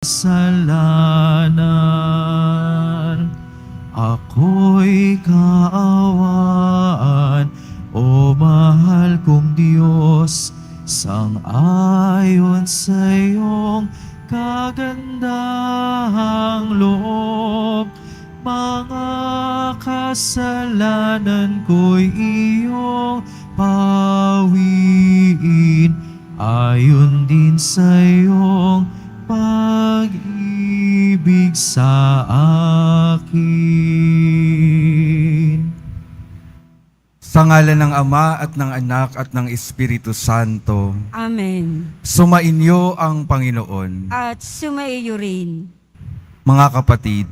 kasalanan, ako'y kaawaan, o mahal kong Diyos, sang-ayon sa iyong kagandahang loob. Mga kasalanan ko'y iyong pawiin, ayon din sa iyong pag-ibig sa akin. Sa ngalan ng Ama at ng Anak at ng Espiritu Santo. Amen. Sumainyo ang Panginoon. At sumaiyo rin. Mga kapatid,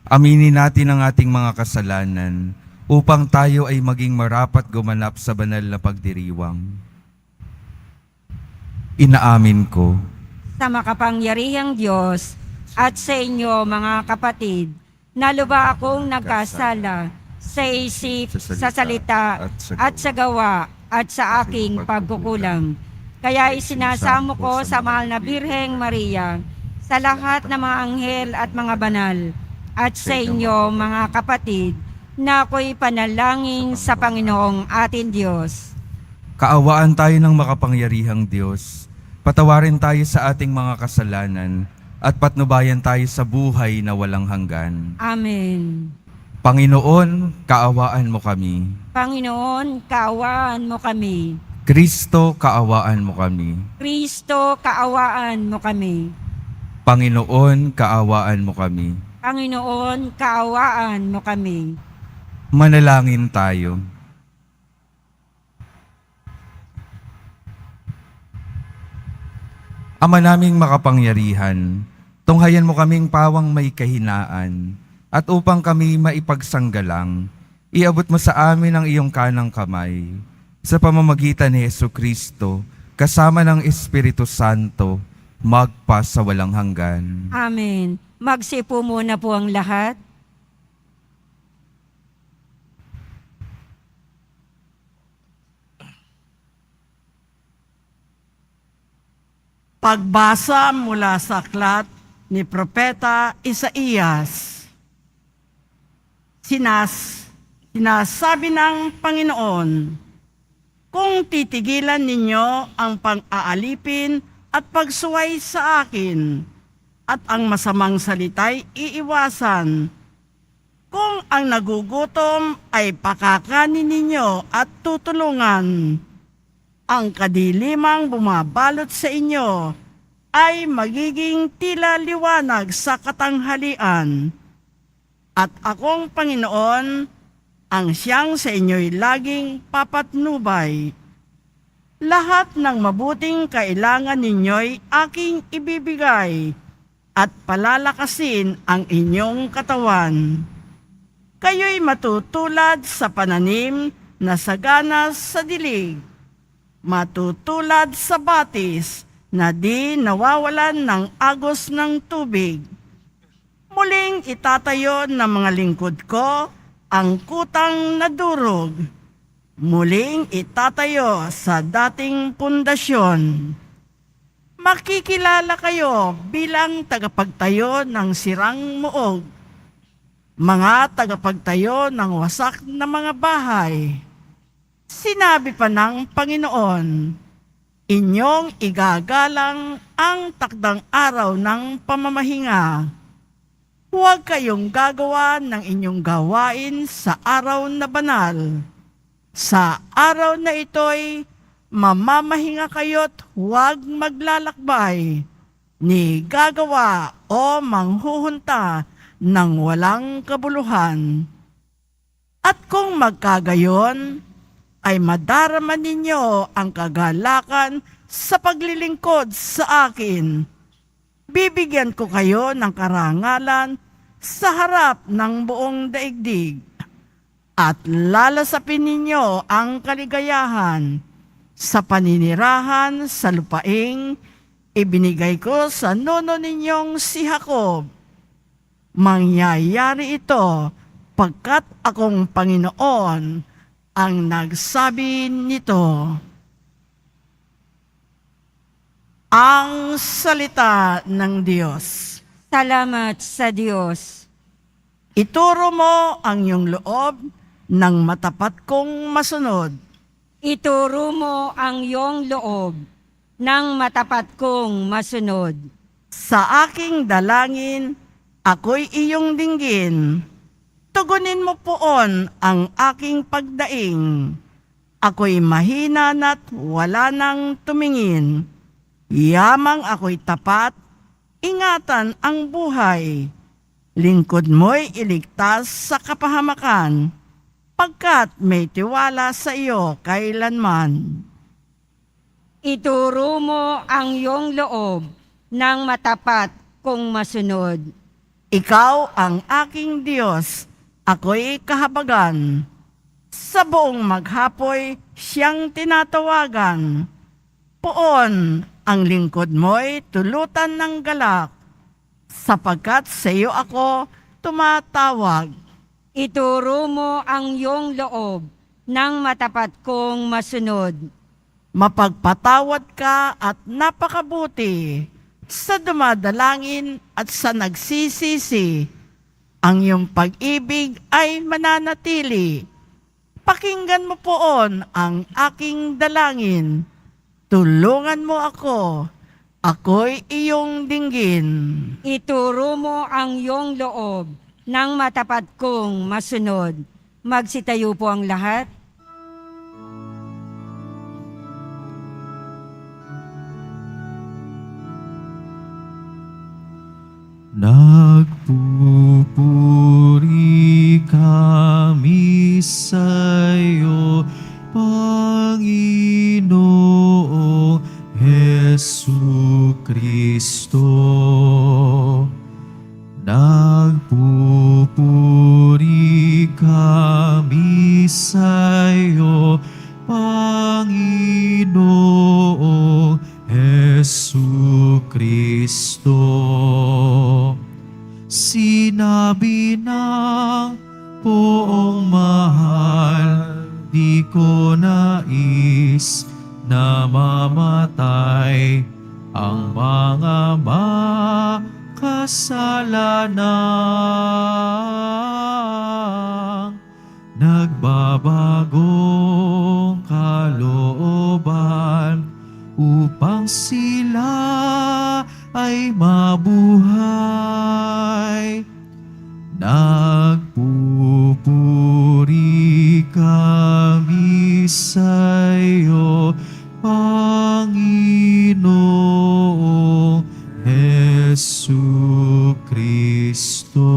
aminin natin ang ating mga kasalanan upang tayo ay maging marapat gumanap sa banal na pagdiriwang. Inaamin ko Sa makapangyarihang Diyos at sa inyo mga kapatid, na lubha akong nagkasala sa isip, sa salita at sa gawa at sa aking pagkukulang. Kaya isinasamo ko sa mahal na Birheng Maria, sa lahat ng mga anghel at mga banal, at sa inyo mga kapatid, na ako'y panalangin sa Panginoong ating Diyos. kaawaan tayo ng makapangyarihang Diyos. Patawarin tayo sa ating mga kasalanan at patnubayan tayo sa buhay na walang hanggan. Amen. Panginoon, kaawaan mo kami. Panginoon, kaawaan mo kami. Kristo, kaawaan mo kami. Kristo, kaawaan mo kami. Panginoon, kaawaan mo kami. Panginoon, kaawaan mo kami. Manalangin tayo. Ama naming makapangyarihan, tunghayan mo kaming pawang may kahinaan, at upang kami maipagsanggalang, iabot mo sa amin ang iyong kanang kamay, sa pamamagitan ni Jesucristo, kasama ng Espiritu Santo, magpa sa walang hanggan. Amen. Magsipo muna po ang lahat. Pagbasa mula sa aklat ni Propeta Isaías. Sinasabi ng Panginoon, kung titigilan ninyo ang pang-aalipin at pagsuway sa akin, at ang masamang salita'y iiwasan, kung ang nagugutom ay pakakanin ninyo at tutulungan, ang kadilimang bumabalot sa inyo ay magiging tila liwanag sa katanghalian. At akong Panginoon, ang siyang sa inyo'y laging papatnubay. Lahat ng mabuting kailangan ninyo'y aking ibibigay at palalakasin ang inyong katawan. Kayo'y matutulad sa pananim na sagana sa dilig, matutulad sa batis na di nawawalan ng agos ng tubig. Muling itatayo ng mga lingkod ko ang kutang na durog. Muling itatayo sa dating pundasyon. Makikilala kayo bilang tagapagtayo ng sirang muog, mga tagapagtayo ng wasak na mga bahay. Sinabi pa ng Panginoon, inyong igagalang ang takdang araw ng pamamahinga. Huwag kayong gagawa ng inyong gawain sa araw na banal. Sa araw na ito'y mamamahinga kayo't huwag maglalakbay, ni gagawa o manghuhunta ng walang kabuluhan. At kung magkagayon, ay madarama ninyo ang kagalakan sa paglilingkod sa akin. Bibigyan ko kayo ng karangalan sa harap ng buong daigdig, at lalasapin ninyo ang kaligayahan sa paninirahan sa lupaing ibinigay ko sa nono ninyong si Jacob. Mangyayari ito pagkat akong Panginoon ang nagsabi nito. Ang salita ng Diyos. Salamat sa Diyos. Ituro mo ang iyong loob ng matapat kong masunod. Ituro mo ang iyong loob ng matapat kong masunod. Sa aking dalangin, ako'y iyong dinggin. Tugunin mo poon ang aking pagdaing. Ako'y mahina na't wala nang tumingin. Yamang ako'y tapat, ingatan ang buhay. Lingkod mo'y iligtas sa kapahamakan, pagkat may tiwala sa iyo kailanman. Ituro mo ang iyong loob ng matapat kong masunod. Ikaw ang aking Diyos, ako'y kahabagan. Sa buong maghapoy, siyang tinatawagan. Poon, ang lingkod mo'y tulutan ng galak, sapagkat sa iyo ako tumatawag. Ituro mo ang iyong loob ng matapat kong masunod. Mapagpatawad ka at napakabuti sa dumadalangin at sa nagsisisi. Ang iyong pag-ibig ay mananatili. Pakinggan mo poon ang aking dalangin. Tulungan mo ako, ako'y iyong dinggin. Ituro mo ang iyong loob ng matapat kong masunod. Magsitayo po ang lahat. Nagpupuri kami sa'yo, Panginoong Jesucristo. Nagpupuri kami sa'yo, Panginoong Jesucristo. Sinabi ng poong mahal, di ko nais na mamatay ang mga makasalanan. Nagbabagong kalooban upang sila ay mabuhay. Nagpupuri kami sa'yo, Panginoong Jesucristo.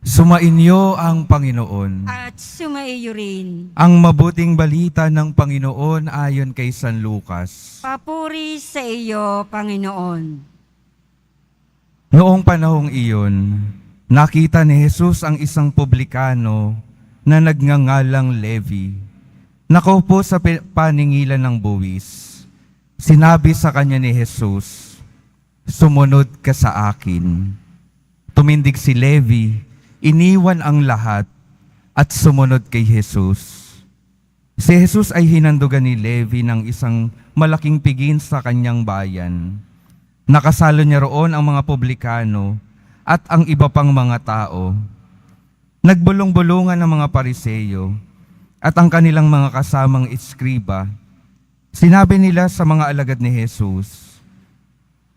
Sumainyo ang Panginoon. At sumaiyo rin. Ang mabuting balita ng Panginoon ayon kay San Lucas. Papuri sa iyo, Panginoon. Noong panahong iyon, nakita ni Jesus ang isang publikano na nagngangalang Levi. Nakaupo sa paningilan ng buwis. Sinabi sa kanya ni Jesus, "Sumunod ka sa akin." Tumindig si Levi, iniwan ang lahat at sumunod kay Jesus. Si Jesus ay hinandugan ni Levi ng isang malaking pigin sa kanyang bayan. Nakasalo niya roon ang mga publikano at ang iba pang mga tao. Nagbulong-bulungan ang mga Pariseyo at ang kanilang mga kasamang iskriba. Sinabi nila sa mga alagad ni Jesus,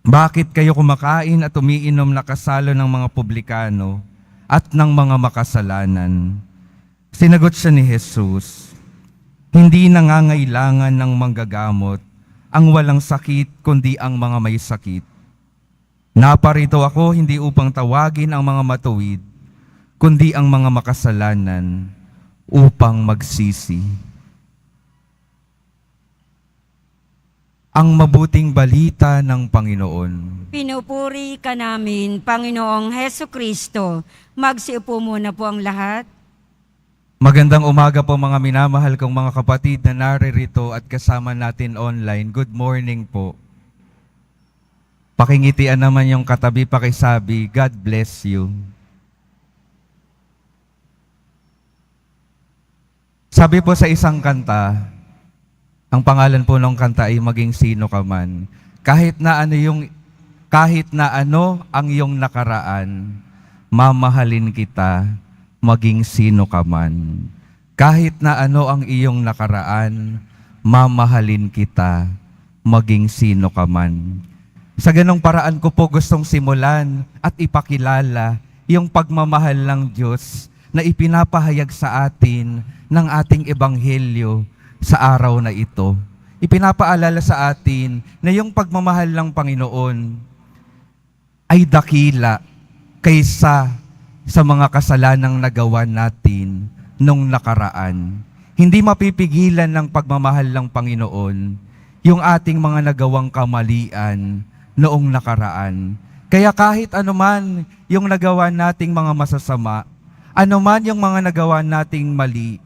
"Bakit kayo kumakain at umiinom na kasalo ng mga publikano at ng mga makasalanan?" Sinagot siya ni Jesus, "Hindi nangangailangan ng manggagamot ang walang sakit, kundi ang mga may sakit. Naparito ako hindi upang tawagin ang mga matuwid, kundi ang mga makasalanan upang magsisi." Ang mabuting balita ng Panginoon. Pinupuri ka namin, Panginoong Heso Kristo. Magsiupo muna po ang lahat. Magandang umaga po mga minamahal kong mga kapatid na naririto at kasama natin online. Good morning po. Pakingitian naman yung katabi, pakisabi, God bless you. Sabi po sa isang kanta, Ang pangalan po ng kanta ay Maging Sino Ka Man. Kahit na ano ang iyong nakaraan, mamahalin kita, maging sino ka man. Kahit na ano ang iyong nakaraan, mamahalin kita, maging sino ka man. Sa ganong paraan ko po gustong simulan at ipakilala yung pagmamahal ng Diyos na ipinapahayag sa atin ng ating ebanghelyo sa araw na ito. Ipinapaalala sa atin na yung pagmamahal ng Panginoon ay dakila kaysa sa mga kasalanang nagawa natin nung nakaraan. Hindi mapipigilan ng pagmamahal ng Panginoon yung ating mga nagawang kamalian noong nakaraan. Kaya kahit anuman yung nagawa nating mga masasama, anuman yung mga nagawa nating mali,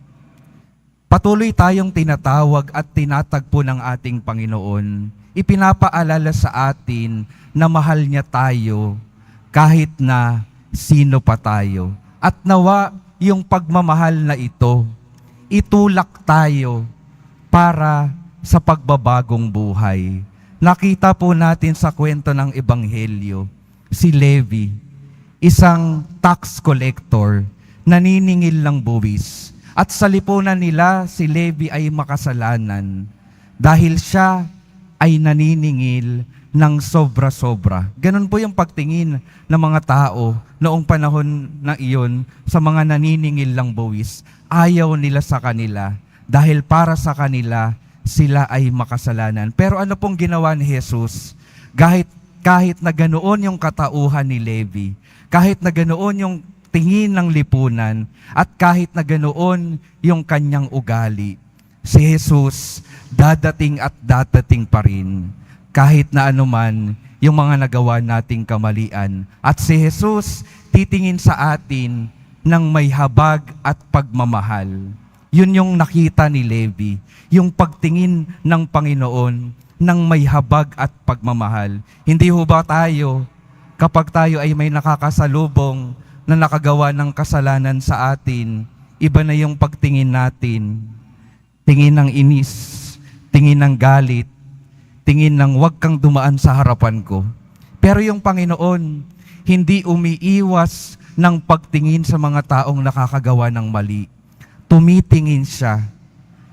patuloy tayong tinatawag at tinatagpo ng ating Panginoon. Ipinapaalala sa atin na mahal niya tayo kahit na sino pa tayo. At nawa yung pagmamahal na ito, itulak tayo para sa pagbabagong buhay. Nakita po natin sa kwento ng Ebanghelyo, si Levi, isang tax collector, naniningil ng buwis. At sa lipunan nila, si Levi ay makasalanan dahil siya ay naniningil ng sobra-sobra. Ganun po yung pagtingin ng mga tao noong panahon na iyon sa mga naniningil ng buwis. Ayaw nila sa kanila dahil para sa kanila, sila ay makasalanan. Pero ano pong ginawa ni Jesus? Kahit na ganoon yung katauhan ni Levi, kahit na ganoon yung tingin ng lipunan, at kahit na ganoon yung kanyang ugali, si Jesus dadating at dadating pa rin kahit na anuman yung mga nagawa nating kamalian. At si Jesus titingin sa atin ng may habag at pagmamahal. Yun yung nakita ni Levi, yung pagtingin ng Panginoon ng may habag at pagmamahal. Hindi ho ba tayo, kapag tayo ay may nakakasalubong na nakagawa ng kasalanan sa atin, iba na yung pagtingin natin. Tingin ng inis, tingin ng galit, tingin ng wag kang dumaan sa harapan ko. Pero yung Panginoon, hindi umiiwas ng pagtingin sa mga taong nakakagawa ng mali. Tumitingin siya,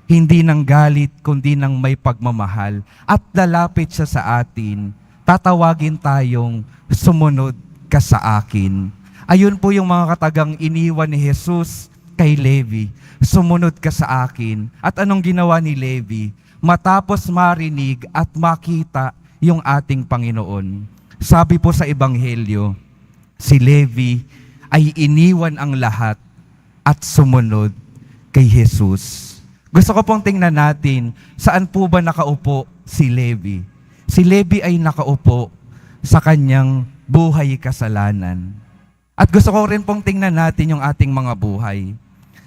hindi ng galit, kundi ng may pagmamahal. At lalapit siya sa atin, tatawagin tayong sumunod ka sa akin. Ayun po yung mga katagang iniwan ni Jesus kay Levi. Sumunod ka sa akin. At anong ginawa ni Levi? Matapos marinig at makita yung ating Panginoon. Sabi po sa Ebanghelyo, si Levi ay iniwan ang lahat at sumunod kay Jesus. Gusto ko pong tingnan natin, saan po ba nakaupo si Levi? Si Levi ay nakaupo sa kanyang buhay kasalanan. At gusto ko rin pong tingnan natin yung ating mga buhay.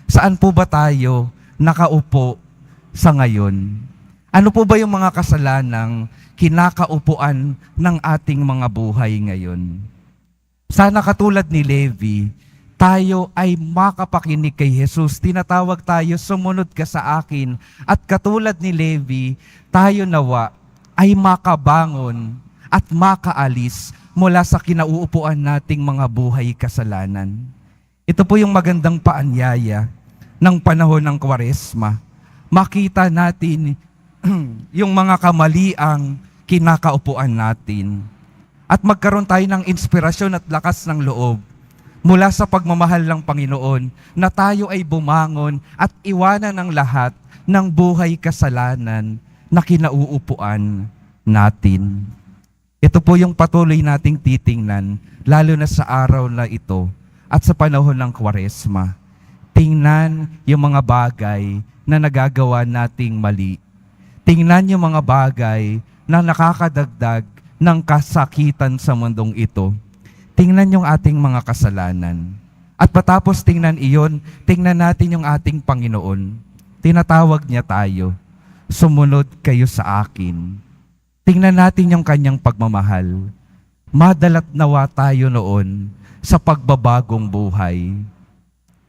Saan po ba tayo nakaupo sa ngayon? Ano po ba yung mga kasalanang kinakaupuan ng ating mga buhay ngayon? Sana katulad ni Levi, tayo ay makapakinig kay Jesus. Tinatawag tayo, sumunod ka sa akin. At katulad ni Levi, tayo nawa ay makabangon at makaalis mula sa kinauupuan nating mga buhay kasalanan. Ito po yung magandang paanyaya ng panahon ng Kwaresma. Makita natin yung mga kamaliang kinakaupuan natin. At magkaroon tayo ng inspirasyon at lakas ng loob mula sa pagmamahal ng Panginoon na tayo ay bumangon at iwanan ng lahat ng buhay kasalanan na kinauupuan natin. Ito po yung patuloy nating titingnan, lalo na sa araw na ito at sa panahon ng Kwaresma. Tingnan yung mga bagay na nagagawa nating mali. Tingnan yung mga bagay na nakakadagdag ng kasakitan sa mundong ito. Tingnan yung ating mga kasalanan. At patapos tingnan iyon, tingnan natin yung ating Panginoon. Tinatawag niya tayo, sumunod kayo sa akin. Tingnan natin yung kanyang pagmamahal. Madalat nawa tayo noon sa pagbabagong buhay.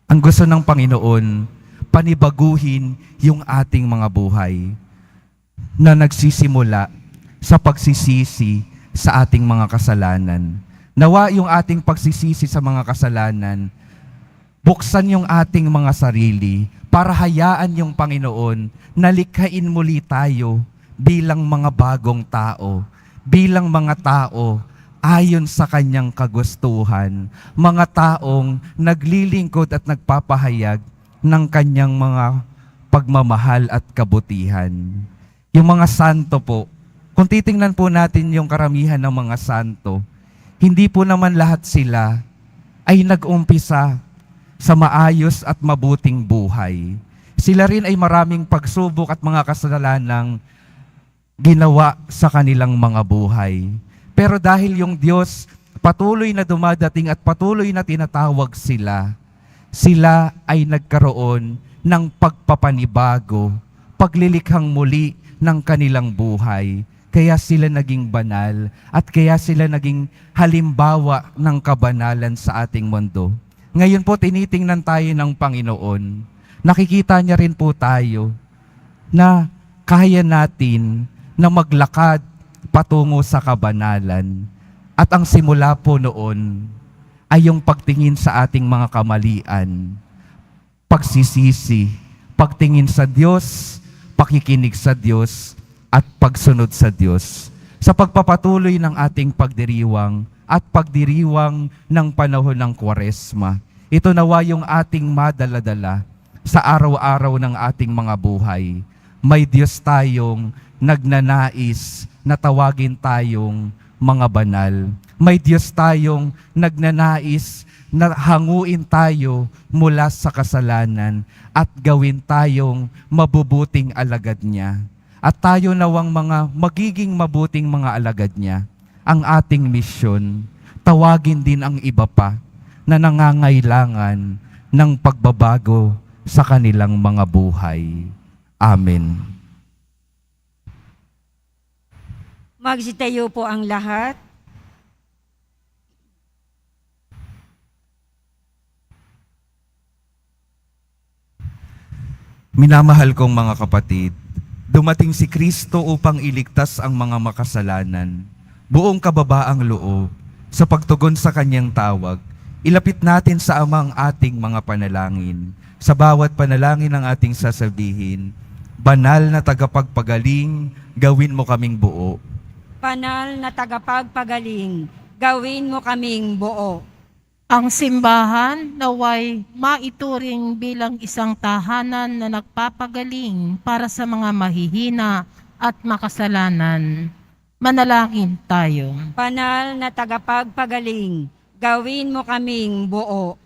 Ang gusto ng Panginoon, panibaguhin yung ating mga buhay. na nagsisimula sa pagsisisi sa ating mga kasalanan. Nawa yung ating pagsisisi sa mga kasalanan, buksan yung ating mga sarili para hayaan yung Panginoon na likhain muli tayo bilang mga bagong tao, bilang mga tao ayon sa kanyang kagustuhan, mga taong naglilingkod at nagpapahayag ng kanyang mga pagmamahal at kabutihan. Yung mga santo po, kung titingnan po natin yung karamihan ng mga santo, hindi po naman lahat sila ay nag-umpisa sa maayos at mabuting buhay. Sila rin ay maraming pagsubok at mga kasalanang ginawa sa kanilang mga buhay. Pero dahil yung Diyos patuloy na dumadating at patuloy na tinatawag sila, sila ay nagkaroon ng pagpapanibago, paglilikhang muli ng kanilang buhay. Kaya sila naging banal at kaya sila naging halimbawa ng kabanalan sa ating mundo. Ngayon po tinitingnan tayo ng Panginoon. Nakikita niya rin po tayo na kaya natin na maglakad patungo sa kabanalan. At ang simula po noon ay yung pagtingin sa ating mga kamalian, pagsisisi, pagtingin sa Diyos, pakikinig sa Diyos, at pagsunod sa Diyos. Sa pagpapatuloy ng ating pagdiriwang at pagdiriwang ng panahon ng Kwaresma, ito nawa yung ating madala-dala sa araw-araw ng ating mga buhay. May Diyos tayong nagnanais na tawagin tayong mga banal. May Diyos tayong nagnanais na hanguin tayo mula sa kasalanan at gawin tayong mabubuting alagad niya. At tayo nawang mga magiging mabuting mga alagad niya. Ang ating misyon, tawagin din ang iba pa na nangangailangan ng pagbabago sa kanilang mga buhay. Amen. Magsitayo po ang lahat. Minamahal kong mga kapatid, dumating si Kristo upang iligtas ang mga makasalanan. Buong kababaang loob, sa pagtugon sa kanyang tawag, ilapit natin sa Ama ang ating mga panalangin. Sa bawat panalangin ang ating sasabihin, Banal na tagapagpagaling, gawin mo kaming buo. Banal na tagapagpagaling, gawin mo kaming buo. Ang simbahan naway maituring bilang isang tahanan na nagpapagaling para sa mga mahihina at makasalanan. Manalangin tayo. Banal na tagapagpagaling, gawin mo kaming buo.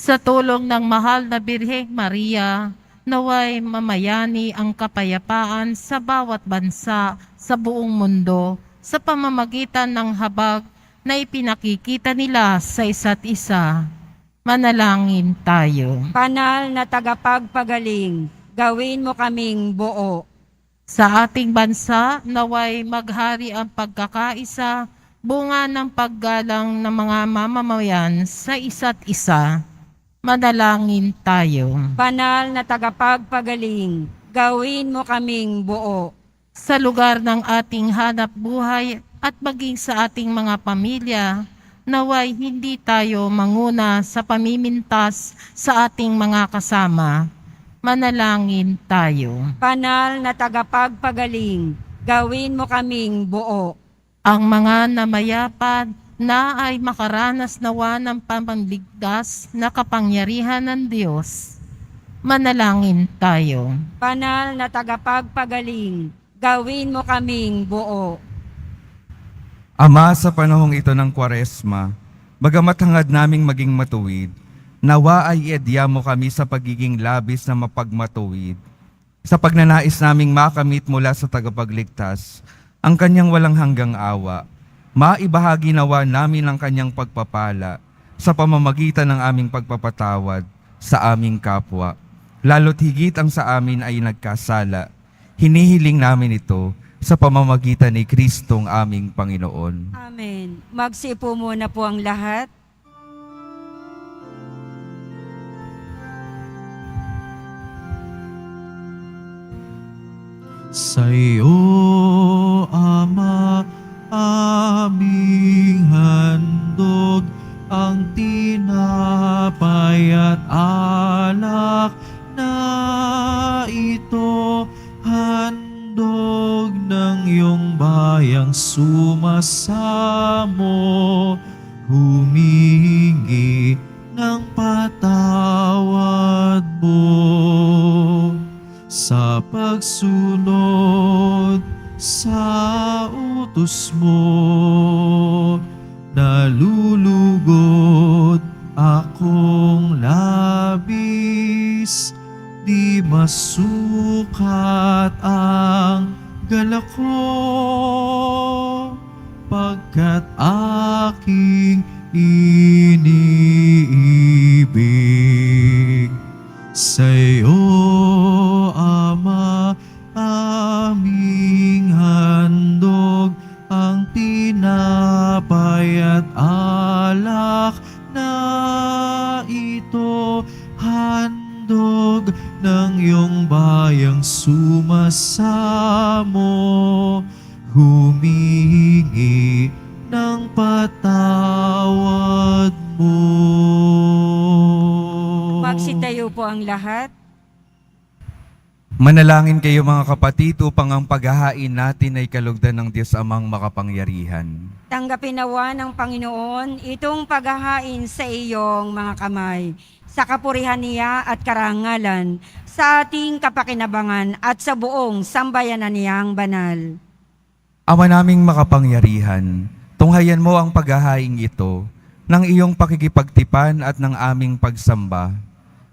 Sa tulong ng mahal na Birheng Maria, naway mamayani ang kapayapaan sa bawat bansa sa buong mundo sa pamamagitan ng habag na ipinakikita nila sa isa't isa. Manalangin tayo. Banal na tagapagpagaling, gawin mo kaming buo. Sa ating bansa, naway maghari ang pagkakaisa, bunga ng paggalang ng mga mamamayan sa isa't isa. Manalangin tayo. Banal na tagapagpagaling, gawin mo kaming buo. Sa lugar ng ating hanap buhay at maging sa ating mga pamilya, naway hindi tayo manguna sa pamimintas sa ating mga kasama. Manalangin tayo. Banal na tagapagpagaling, gawin mo kaming buo. Ang mga namayapan na ay makaranas nawa ng pamamligtas na kapangyarihan ng Diyos. Manalangin tayo. Banal na tagapagpagaling, gawin mo kaming buo. Ama, sa panahong ito ng Kwaresma, bagamat hangad naming maging matuwid, nawa ay iadya mo kami sa pagiging labis na mapagmatuwid. Sa pagnanais naming makamit mula sa tagapagligtas, ang kanyang walang hanggang awa, maibahagi nawa namin ang kanyang pagpapala sa pamamagitan ng aming pagpapatawad sa aming kapwa. Lalo't higit ang sa amin ay nagkasala. Hinihiling namin ito sa pamamagitan ni Kristong aming Panginoon. Amen. Magsipo muna po ang lahat. sa iyo, Ama, aming handog ang tinapay at alak na ito, handog ng iyong bayang sumasamo, humingi ng patawad mo sa pagsunod sa utos mo. Nalulugod akong labis, di masukat ang galak ko, pagkat aking iniibig. Sa iyo, Ama, aming handog ang tinapay at alak na ito, handog ng iyong bayang sumasamo, humingi ng patawad mo. Magsitayo po ang lahat. Manalangin kayo mga kapatid upang ang paghahain natin ay kalugdan ng Diyos Amang makapangyarihan. Tanggapin nawa ng Panginoon itong paghahain sa iyong mga kamay, sa kapurihan niya at karangalan, sa ating kapakinabangan at sa buong sambayanan niyang banal. Ama naming makapangyarihan, tunghayan mo ang paghahaing ito ng iyong pakikipagtipan at ng aming pagsamba.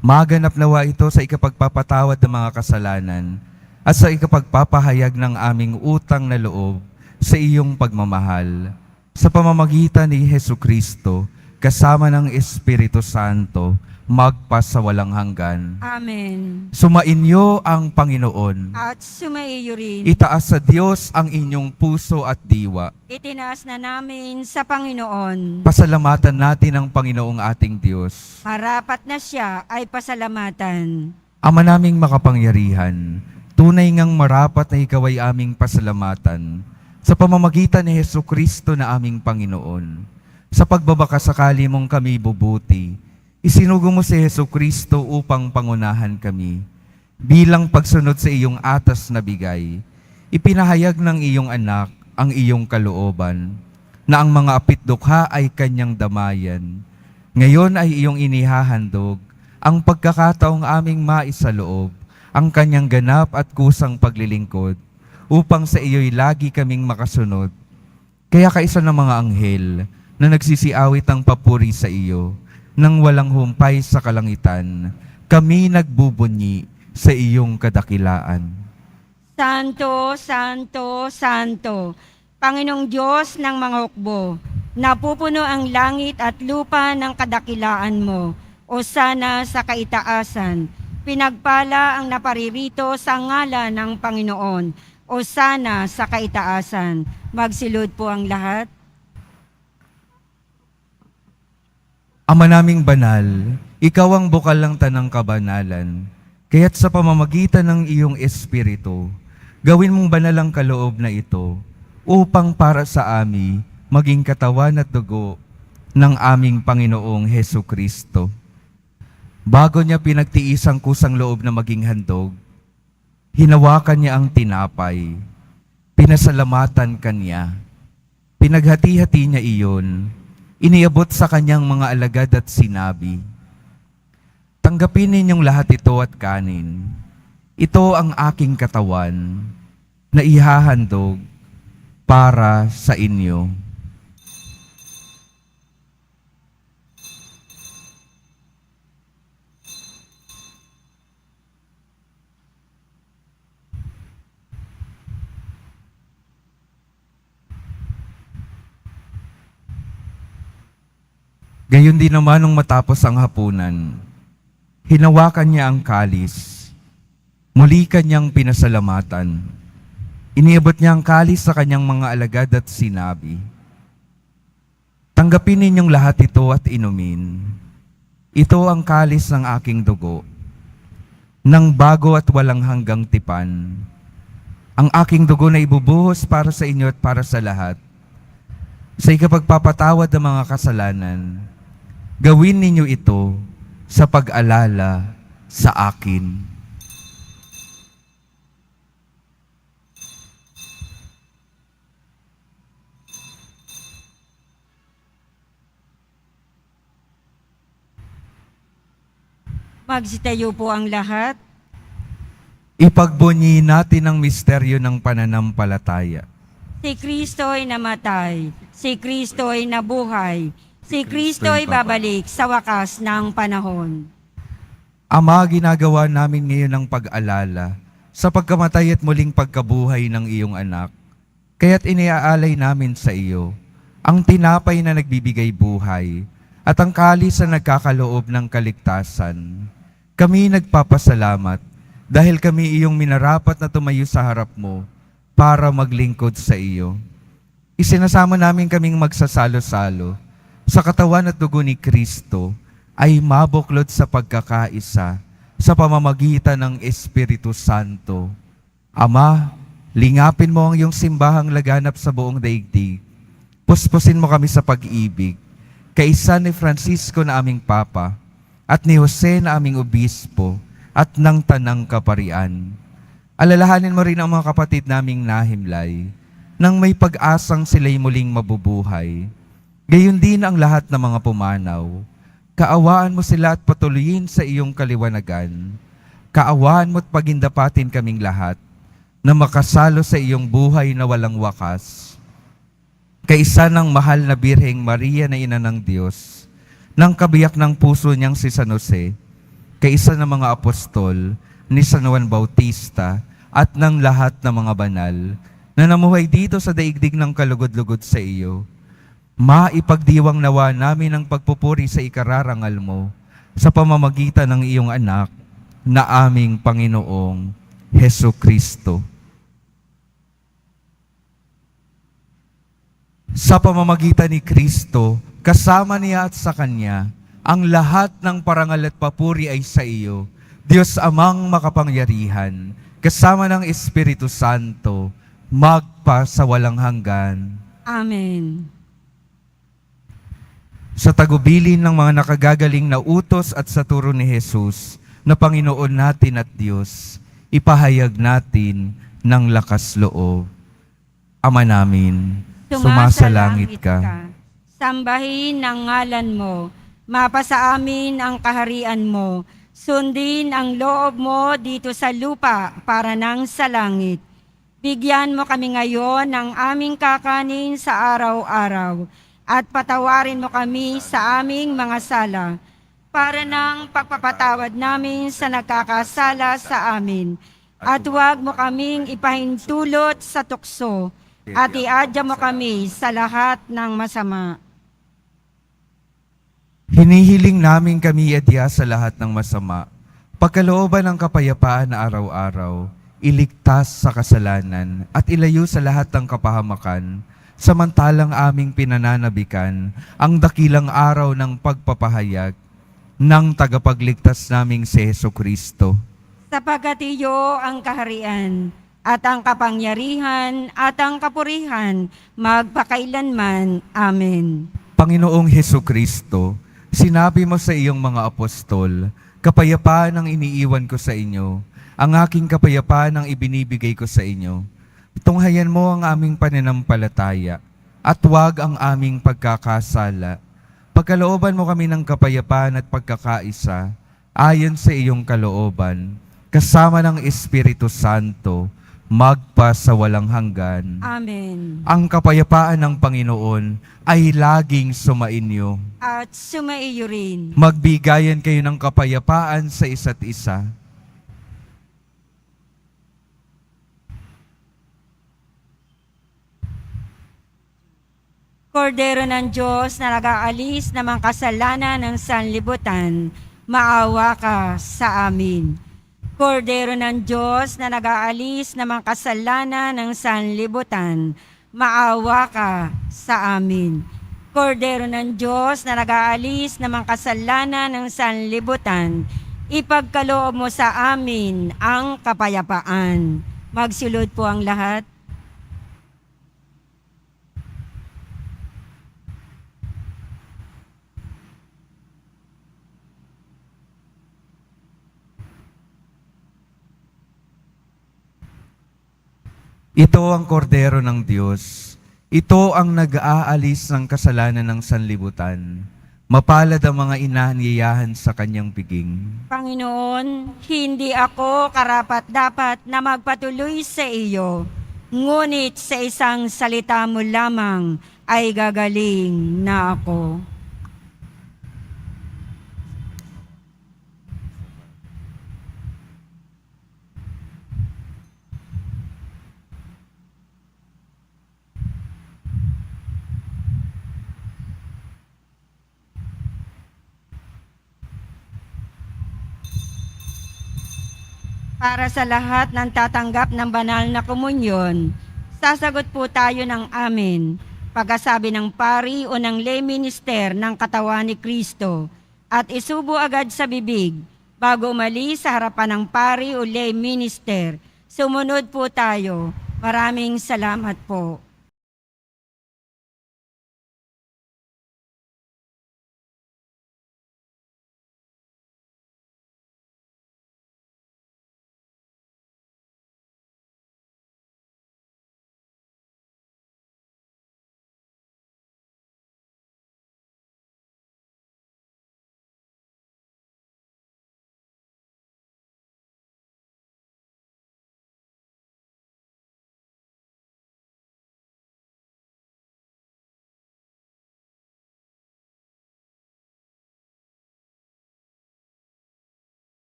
Maganap nawa ito sa ikapagpapatawad ng mga kasalanan at sa ikapagpapahayag ng aming utang na loob sa iyong pagmamahal. Sa pamamagitan ni Hesukristo, kasama ng Espiritu Santo, magpasawalang hanggan. Amen. Sumainyo ang Panginoon. At sumaiyo rin. Itaas sa Diyos ang inyong puso at diwa. Itinaas na namin sa Panginoon. Pasalamatan natin ang Panginoong ating Diyos. Marapat na siya ay pasalamatan. Ama naming makapangyarihan, tunay ngang marapat na ikaw ay aming pasalamatan sa pamamagitan ni Hesukristo na aming Panginoon. Sa pagbabakasakali mong kami bubuti, isinugo mo si Hesukristo upang pangunahan kami. Bilang pagsunod sa iyong atas na bigay, ipinahayag ng iyong anak ang iyong kalooban, na ang mga apitdukha ay kanyang damayan. Ngayon ay iyong inihahandog ang pagkakataong aming maisaloob, ang kanyang ganap at kusang paglilingkod, upang sa iyo'y lagi kaming makasunod. Kaya kaisa ng mga anghel na nagsisiawit ang papuri sa iyo, nang walang humpay sa kalangitan, kami nagbubunyi sa iyong kadakilaan. Santo, Santo, Santo, Panginoong Diyos ng mga hukbo, napupuno ang langit at lupa ng kadakilaan mo, o sana sa kaitaasan. Pinagpala ang naparirito sa ngalan ng Panginoon, o sana sa kaitaasan. Magsilod po ang lahat. Ama naming banal, ikaw ang bukal ng tanang kabanalan, kaya't sa pamamagitan ng iyong Espiritu, gawin mong banal ang kaloob na ito, upang para sa amin maging katawan at dugo ng aming Panginoong Hesukristo. Bago niya pinagtiis ang kusang loob na maging handog, hinawakan niya ang tinapay, pinasalamatan kanya, pinaghati-hati niya iyon, iniabot sa kanyang mga alagad at sinabi, "Tanggapin ninyong lahat ito at kanin. Ito ang aking katawan na ihahandog para sa inyo." Gayon din naman nung matapos ang hapunan, hinawakan niya ang kalis, muli kanyang pinasalamatan. Iniabot niya ang kalis sa kanyang mga alagad at sinabi, "Tanggapin ninyong lahat ito at inumin. Ito ang kalis ng aking dugo, ng bago at walang hanggang tipan, ang aking dugo na ibubuhos para sa inyo at para sa lahat. Sa ikapagpapatawad ng mga kasalanan, gawin ninyo ito sa pag-alala sa akin. Magsitayo po ang lahat. Ipagbunyi natin ang misteryo ng pananampalataya. Si Kristo ay namatay, si Kristo ay nabuhay, si Kristo ay babalik sa wakas ng panahon. Ama, ginagawa namin ngayon ang pag-alala sa pagkamatay at muling pagkabuhay ng iyong anak. Kaya't iniaalay namin sa iyo ang tinapay na nagbibigay buhay at ang kalis na nagkakaloob ng kaligtasan. Kami nagpapasalamat dahil kami iyong minarapat na tumayo sa harap mo para maglingkod sa iyo. Isinasama namin kaming magsasalo-salo sa katawan at dugo ni Kristo ay mabuklod sa pagkakaisa sa pamamagitan ng Espiritu Santo. Ama, lingapin mo ang iyong simbahang laganap sa buong daigdig. Puspusin mo kami sa pag-ibig, kaisa ni Francisco na aming Papa, at ni Jose na aming Obispo, at ng Tanang Kaparian. Alalahanin mo rin ang mga kapatid naming nahimlay, nang may pag-asang sila'y muling mabubuhay. Gayon din ang lahat ng mga pumanaw. Kaawaan mo sila at patuloyin sa iyong kaliwanagan. Kaawaan mo at pagindapatin kaming lahat, na makasalo sa iyong buhay na walang wakas. Kaisa ng mahal na Birheng Maria na Ina ng Diyos, ng kabiyak ng puso niyang si San Jose, kaisa ng mga apostol, ni San Juan Bautista, at ng lahat ng mga banal, na namuhay dito sa daigdig ng kalugod-lugod sa iyo, maipagdiwang nawa namin ang pagpupuri sa ikararangal mo, sa pamamagitan ng iyong anak, na aming Panginoong Hesu Kristo. Sa pamamagitan ni Kristo, kasama niya at sa Kanya, ang lahat ng parangal at papuri ay sa iyo, Diyos Amang makapangyarihan, kasama ng Espiritu Santo, magpa sa walang hanggan. Amen. Sa tagubilin ng mga nakagagaling na utos at sa turo ni Jesus, na Panginoon natin at Diyos, ipahayag natin ng lakas loob. Ama namin, sumasalangit ka. Sambahin ang ngalan mo, mapasa amin ang kaharian mo, sundin ang loob mo dito sa lupa para nang sa langit. Bigyan mo kami ngayon ng aming kakanin sa araw-araw at patawarin mo kami sa aming mga sala para nang pagpapatawad namin sa nagkakasala sa amin. At huwag mo kaming ipahintulot sa tukso at iadya mo kami sa lahat ng masama. Hinihiling namin kami adya sa lahat ng masama, pagkalooban ng kapayapaan na araw-araw, iligtas sa kasalanan at ilayo sa lahat ng kapahamakan, samantalang aming pinananabikan ang dakilang araw ng pagpapahayag ng tagapagligtas naming si Jesucristo. Sapagkat iyo ang kaharian at ang kapangyarihan at ang kapurihan magpakailanman. Amen. Panginoong Jesucristo, sinabi mo sa iyong mga apostol, kapayapaan ang iniiwan ko sa inyo, ang aking kapayapaan ang ibinibigay ko sa inyo. Tunghayan mo ang aming pananampalataya at huwag ang aming pagkakasala. Pagkalooban mo kami ng kapayapaan at pagkakaisa, ayon sa iyong kalooban, kasama ng Espiritu Santo, magpa sa walang hanggan. Amen. Ang kapayapaan ng Panginoon ay laging sumainyo. At sumaiyo rin. Magbigayan kayo ng kapayapaan sa isa't isa. Kordero ng Diyos na nag-aalis ng mga kasalanan ng sanlibutan, maawa ka sa amin. Kordero ng Diyos na nag-aalis ng mga kasalanan ng sanlibutan, maawa ka sa amin. Kordero ng Diyos na nag-aalis ng mga kasalanan ng sanlibutan, ipagkaloob mo sa amin ang kapayapaan. Magsulod po ang lahat. Ito ang kordero ng Diyos. Ito ang nag-aalis ng kasalanan ng sanlibutan. Mapalad ang mga inanyayahan sa kanyang piging. Panginoon, hindi ako karapat-dapat na magpatuloy sa iyo. Ngunit sa isang salita mo lamang ay gagaling na ako. Para sa lahat ng tatanggap ng banal na komunyon, sasagot po tayo ng amen. Pagkasabi ng pari o ng lay minister ng katawan ni Kristo at isubo agad sa bibig bago umalis sa harapan ng pari o lay minister. Sumunod po tayo. Maraming salamat po.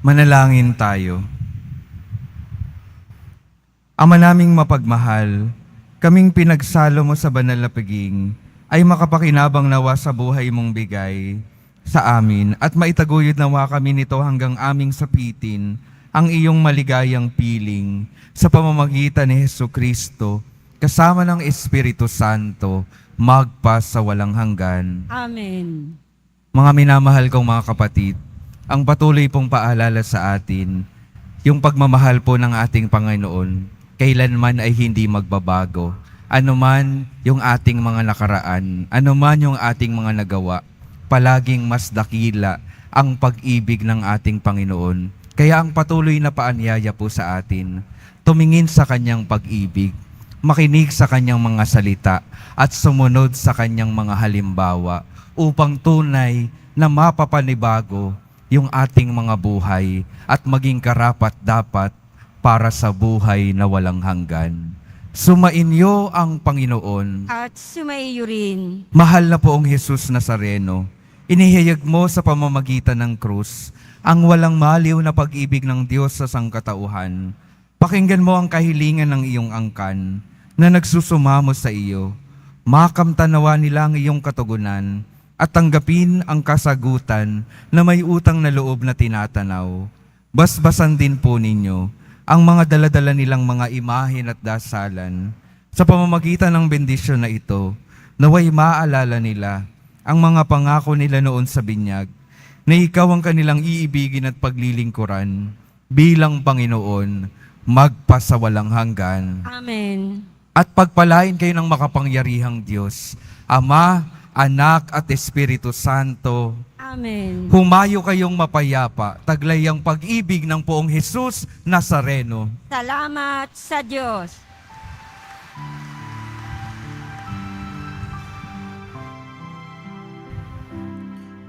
Manalangin tayo. Ama naming mapagmahal, kaming pinagsalo mo sa banal na piging, ay makapakinabang nawa sa buhay mong bigay sa amin at maitaguyod nawa kami nito hanggang aming sapitin ang iyong maligayang piling sa pamamagitan ni Jesucristo kasama ng Espiritu Santo magpa sa walang hanggan. Amen. Mga minamahal kong mga kapatid, ang patuloy pong paalala sa atin, yung pagmamahal po ng ating Panginoon, kailanman ay hindi magbabago. Ano man yung ating mga nakaraan, ano man yung ating mga nagawa, palaging mas dakila ang pag-ibig ng ating Panginoon. Kaya ang patuloy na paanyaya po sa atin, tumingin sa kanyang pag-ibig, makinig sa kanyang mga salita, at sumunod sa kanyang mga halimbawa upang tunay na mapapanibago yung ating mga buhay at maging karapat-dapat para sa buhay na walang hanggan. Sumainyo ang Panginoon. At sumaiyo rin. Mahal na poong Jesus Nazareno, inihayag mo sa pamamagitan ng krus ang walang maliw na pag-ibig ng Diyos sa sangkatauhan. Pakinggan mo ang kahilingan ng iyong angkan na nagsusumamo sa iyo. Makamtanawa nila ang iyong katugunan at tanggapin ang kasagutan na may utang na loob na tinatanaw. Basbasan din po ninyo ang mga daladala nilang mga imahen at dasalan. Sa pamamagitan ng bendisyon na ito, naway maalala nila ang mga pangako nila noon sa binyag, na ikaw ang kanilang iibigin at paglilingkuran bilang Panginoon, magpasawalang hanggan. Amen. At pagpalain kayo ng makapangyarihang Diyos, Ama, Anak at Espiritu Santo. Amen. Humayo kayong mapayapa, taglay ang pag-ibig ng poong Jesus Nazareno. Salamat sa Diyos.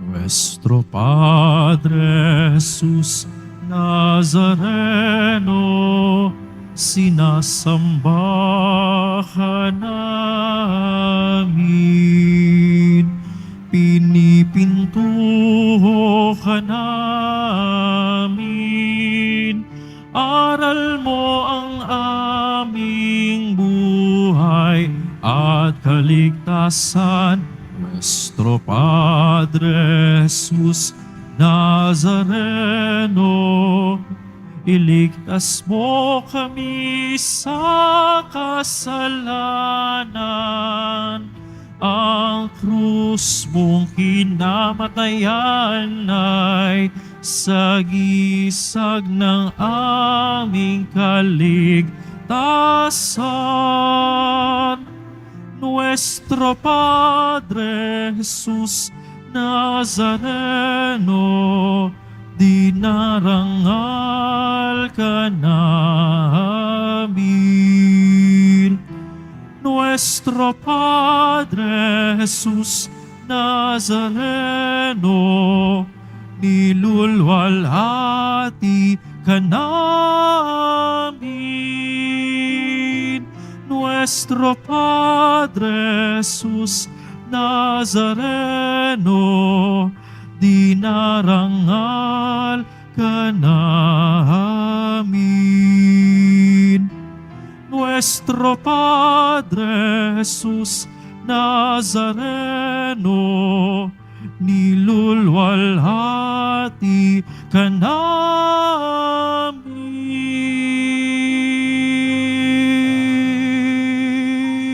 Nuestro Padre Jesus Nazareno, sinasamba ka namin, pinipintuho ka namin, aral mo ang aming buhay at kaligtasan. Nuestro Padre Jesus Nazareno, iligtas mo kami sa kasalanan. Ang krus mong kinamatayan ay sagisag ng aming kaligtasan. Nuestro Padre Jesus Nazareno, dinarangal ka namin. Nuestro Padre Jesus Nazareno, nilulwalhati ka namin. Nuestro Padre Jesus Nazareno, dinarangal ka namin. Nuestro Padre Jesus Nazareno, nilulwalhati ka namin.